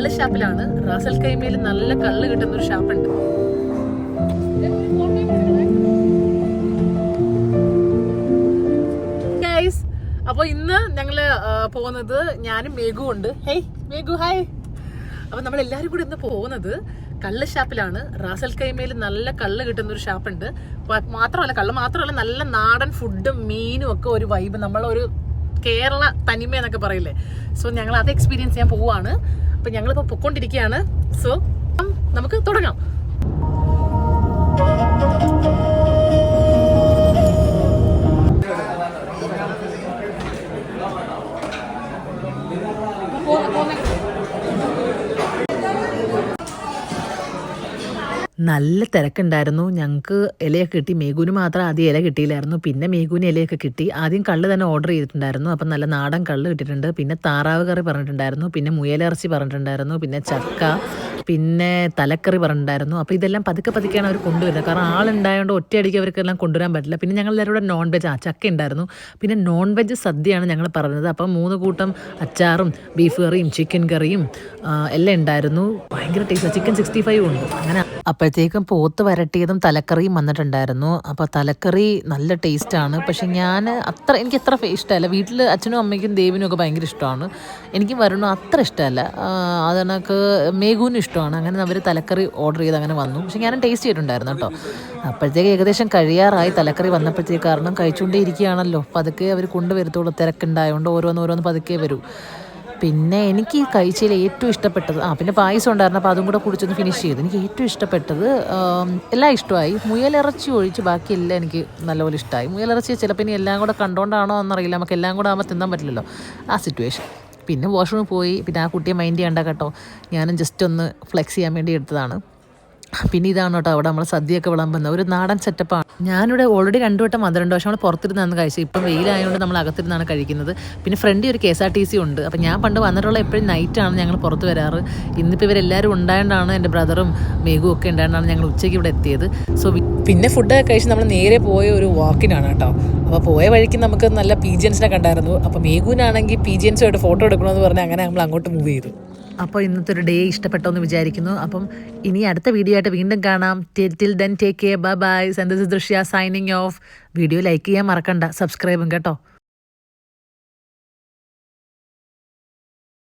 കള്ള് ഷാപ്പിലാണ്. റാസൽ കൈമയിൽ നല്ല കള്ള് കിട്ടുന്ന ഒരു ഷാപ്പുണ്ട്. അപ്പോൾ ഇന്ന് ഞങ്ങള് പോകുന്നത് ഞാനും മേഘു ഉണ്ട്. Hey മേഘു, hi. അപ്പൊ നമ്മളെല്ലാരും കൂടി ഇന്ന് പോകുന്നത് കള്ള് ഷാപ്പിലാണ്. റാസൽ കൈമയിൽ നല്ല കള്ള് കിട്ടുന്ന ഒരു ഷാപ്പുണ്ട്. കള്ള് മാത്രമല്ല നല്ല നാടൻ ഫുഡും മീനും ഒക്കെ ഒരു വൈബ്, നമ്മളൊരു കേരള തനിമ എന്നൊക്കെ പറയില്ലേ. സോ ഞങ്ങൾ അത് എക്സ്പീരിയൻസ് ചെയ്യാൻ പോവുകയാണ്. അപ്പൊ ഞങ്ങളിപ്പോ പൊക്കോണ്ടിരിക്കുകയാണ്. സോ നമുക്ക് തുടങ്ങാം. നല്ല തിരക്കുണ്ടായിരുന്നു. ഞങ്ങൾക്ക് ഇലയൊക്കെ കിട്ടി. മേഘുവിന് മാത്രം ആദ്യം ഇല കിട്ടിയില്ലായിരുന്നു, പിന്നെ മേഘുവിന് ഇലയൊക്കെ കിട്ടി. ആദ്യം കള്ള് തന്നെ ഓർഡർ ചെയ്തിട്ടുണ്ടായിരുന്നു. അപ്പം നല്ല നാടൻ കള്ള് കിട്ടിയിട്ടുണ്ട്. പിന്നെ താറാവ് കറി പറഞ്ഞിട്ടുണ്ടായിരുന്നു, പിന്നെ മുയലിറച്ചി പറഞ്ഞിട്ടുണ്ടായിരുന്നു, പിന്നെ ചക്ക, പിന്നെ തലക്കറി പറഞ്ഞിട്ടുണ്ടായിരുന്നു. അപ്പോൾ ഇതെല്ലാം പതുക്കെ പതുക്കെയാണ് അവർ കൊണ്ടുവരുന്നത്. കാരണം ആളുണ്ടായതുകൊണ്ട് ഒറ്റയടിക്ക് അവർക്കെല്ലാം കൊണ്ടുവരാൻ പറ്റില്ല. പിന്നെ ഞങ്ങൾ എല്ലാവരും കൂടെ നോൺ വെജ്, ചക്ക ഉണ്ടായിരുന്നു. പിന്നെ നോൺ വെജ് സദ്യയാണ് ഞങ്ങൾ പറഞ്ഞത്. അപ്പം 3 കൂട്ടം അച്ചാറും ബീഫ് കറിയും ചിക്കൻ കറിയും എല്ലാം ഉണ്ടായിരുന്നു. ഭയങ്കര ടേസ്റ്റ്. ചിക്കൻ 65 ഉണ്ട്. അങ്ങനെ അപ്പോഴത്തേക്കും പോത്ത് വരട്ടിയതും തലക്കറിയും വന്നിട്ടുണ്ടായിരുന്നു. അപ്പോൾ തലക്കറി നല്ല ടേസ്റ്റാണ്. പക്ഷെ എനിക്ക് അത്ര ഇഷ്ടമല്ല. വീട്ടിൽ അച്ഛനും അമ്മയ്ക്കും ദേവിനും ഒക്കെ ഭയങ്കര ഇഷ്ടമാണ്. എനിക്കും വരണു അത്ര ഇഷ്ടമല്ല. അതെനിക്ക് മേഘുവിനും ഇഷ്ടമാണ്. അങ്ങനെ അവർ തലക്കറി ഓർഡർ ചെയ്ത് അങ്ങനെ വന്നു. പക്ഷെ ഞാനും ടേസ്റ്റ് ചെയ്തിട്ടുണ്ടായിരുന്നു കേട്ടോ. അപ്പോഴത്തേക്ക് ഏകദേശം കഴിയാറായി തലക്കറി വന്നപ്പോഴത്തേക്ക്. കാരണം കഴിച്ചുകൊണ്ടേ ഇരിക്കുകയാണല്ലോ, പതുക്കെ അവർ കൊണ്ടുവരത്തുള്ളൂ. തിരക്കുണ്ടായതുകൊണ്ട് ഓരോന്ന് പതുക്കെ വരൂ. പിന്നെ എനിക്ക് ഈ കഴിച്ചതിൽ ഏറ്റവും ഇഷ്ടപ്പെട്ടത് പിന്നെ പായസം ഉണ്ടായിരുന്നു. അപ്പോൾ അതും കൂടെ കുടിച്ചൊന്ന് ഫിനിഷ് ചെയ്തു. എനിക്ക് ഏറ്റവും ഇഷ്ടപ്പെട്ടത് എല്ലാം ഇഷ്ടമായി. മുയലിറച്ചി ഒഴിച്ച് ബാക്കിയെല്ലാം എനിക്ക് നല്ലപോലെ ഇഷ്ടമായി. മുയലിറച്ചി ചിലപ്പോൾ ഇനി എല്ലാം കൂടെ കണ്ടുകൊണ്ടാണോ എന്നറിയില്ല, നമുക്ക് എല്ലാം കൂടെ ആകുമ്പോൾ തിന്നാൻ പറ്റില്ലല്ലോ ആ സിറ്റുവേഷൻ. പിന്നെ വാഷ്റൂമിൽ പോയി. പിന്നെ ആ കുട്ടിയെ മൈൻഡ് ചെയ്യണ്ട കേട്ടോ, ഞാനും ജസ്റ്റ് ഒന്ന് ഫ്ലെക്സ് ചെയ്യാൻ വേണ്ടി എടുത്തതാണ്. പിന്നെ ഇതാണ് കേട്ടോ അവിടെ നമ്മൾ സദ്യയൊക്കെ വിളമ്പുന്ന ഒരു നാടൻ സെറ്റപ്പാണ്. ഞാനിവിടെ ഓൾറെഡി 2 വട്ടം വന്നിട്ടുണ്ട്. പക്ഷെ നമ്മൾ പുറത്തിരുന്നാണ് കഴിച്ചത്. ഇപ്പം വെയിലായതുകൊണ്ട് നമ്മൾ അകത്തിരുന്നാണ് കഴിക്കുന്നത്. പിന്നെ ഫ്രണ്ടിൽ ഒരു KSRTC ഉണ്ട്. അപ്പം ഞാൻ പണ്ട് വന്നിട്ടുള്ള എപ്പോഴും നൈറ്റാണ് ഞങ്ങൾ പുറത്ത് വരാറ്. ഇന്നിപ്പോൾ ഇവരെല്ലാവരും ഉണ്ടായതുകൊണ്ടാണ്, എൻ്റെ ബ്രദറും മേഘുവും ഒക്കെ ഉണ്ടായതുകൊണ്ടാണ് ഞങ്ങൾ ഉച്ചയ്ക്ക് ഇവിടെ എത്തിയത്. സോ പിന്നെ ഫുഡൊക്കെ കഴിച്ച് നമ്മൾ നേരെ പോയ ഒരു വാക്കിനാണ് കേട്ടോ. അപ്പോൾ പോയ വഴിക്ക് നമുക്ക് നല്ല പീജിയൻസിനെ കണ്ടായിരുന്നു. അപ്പോൾ മേഘുവിനാണെങ്കിൽ പീജിയൻസുമായിട്ട് ഫോട്ടോ എടുക്കണമെന്ന് പറഞ്ഞാൽ അങ്ങനെ നമ്മൾ അങ്ങോട്ട് മൂവ് ചെയ്തു. അപ്പോൾ ഇന്നത്തെ ഒരു ഡേ ഇഷ്ടപ്പെട്ടോ എന്ന് വിചാരിക്കുന്നു. അപ്പം ഇനി അടുത്ത വീഡിയോ ആയിട്ട് വീണ്ടും കാണാം. Till then take care, bye bye. This is ദൃശ്യ സൈനിങ് ഓഫ്. വീഡിയോ ലൈക്ക് ചെയ്യാൻ മറക്കണ്ട, സബ്സ്ക്രൈബും കേട്ടോ.